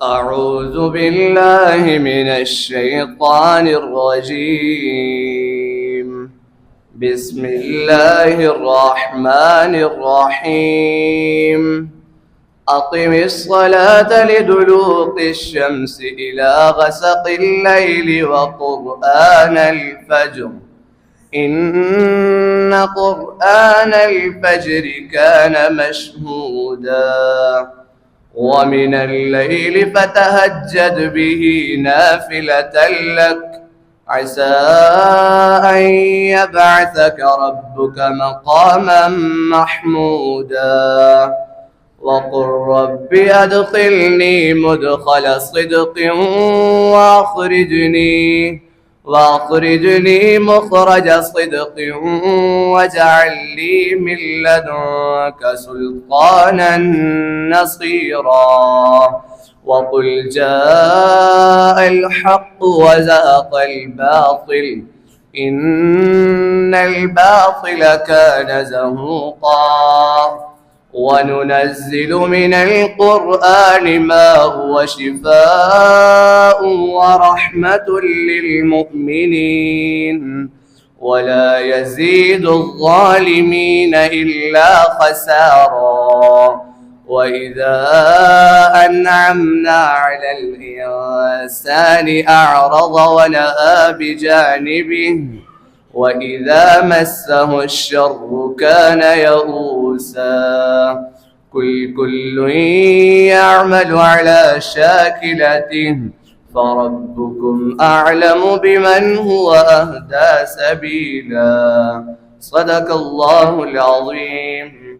أعوذ بالله من الشيطان الرجيم. بسم الله الرحمن الرحيم. أقم الصلاة لدلوق الشمس إلى غسق الليل وقرآن الفجر إن قرآن الفجر كان مشهودا ومن الليل فتهجد به نافلة لك عسى أن يبعثك ربك مقاما محمودا وقل رب أدخلني مدخل صدق وأخرجني مخرج صدق واجعل لي من لدنك سلطانا نصيرا وقل جاء الحق وزهق الباطل إن الباطل كان زهوقا وننزل من القرآن ما هو شفاء ورحمة للمؤمنين ولا يزيد الظالمين إلا خسارا وإذا أنعمنا على الإنسان أعرض ونأى بجانبه وإذا مسه الشر كان يئوسا كل يعمل على شاكلته فربكم أعلم بمن هو أهدى سبيلا. صدق الله العظيم.